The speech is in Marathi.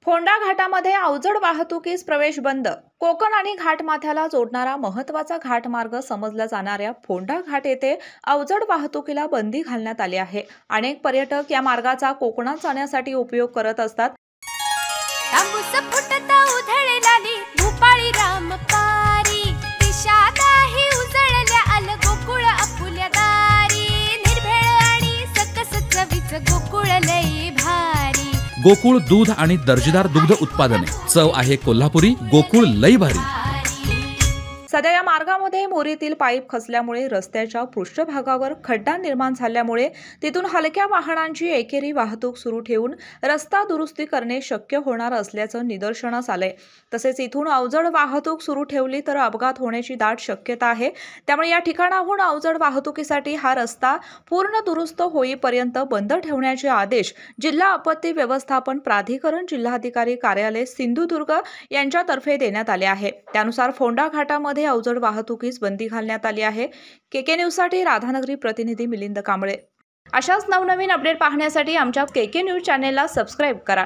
फोंडा घाटामध्ये अवजड वाहतुकीस प्रवेश बंद। कोकण आणि घाटमाथ्याला जोडणारा महत्त्वाचा घाटमार्ग समजला जाणाऱ्या फोंडा घाट येथे अवजड वाहतुकीला बंदी घालण्यात आली आहे। अनेक पर्यटक या मार्गाचा कोकणात जाण्यासाठी उपयोग करत असतात। तांबूस फुटता उधळलाली भूपाळी रामपारी, दिशा नाही उजळल्या आल गोकुळ आपुल्या दारी, निर्भेळ आणि सकस चवीच गोकुळ लई भारी। गोकुळ दूध आणि दर्जेदार दुग्ध उत्पादने, चव आहे कोल्हापुरी, गोकुळ लई भारी। सध्या या मार्गामध्ये मोरीतील पाईप खचल्यामुळे रस्त्याच्या पृष्ठभागावर खड्डा निर्माण झाल्यामुळे तिथून हलक्या वाहनांची एकेरी वाहतूक सुरू ठेवून रस्ता दुरुस्ती करणे शक्य होणार असल्याचं निदर्शनास आलंय। तसेच इथून अवजड वाहतूक सुरू ठेवली तर अपघात होण्याची दाट शक्यता आहे। त्यामुळे या ठिकाणाहून अवजड वाहतुकीसाठी हा रस्ता पूर्ण दुरुस्त होईपर्यंत बंद ठेवण्याचे आदेश जिल्हा आपत्ती व्यवस्थापन प्राधिकरण जिल्हाधिकारी कार्यालय सिंधुदुर्ग यांच्यातर्फे देण्यात आले आहे। त्यानुसार फोंडा घाटामध्ये अवजड वाहतुकीस बंदी घालण्यात आली आहे। केके न्यूज साठी राधानगरी प्रतिनिधी मिलिंद कांबळे। अशाच नवनवीन अपडेट पाहण्यासाठी आमच्या केके न्यूज चॅनेलला सबस्क्राइब करा।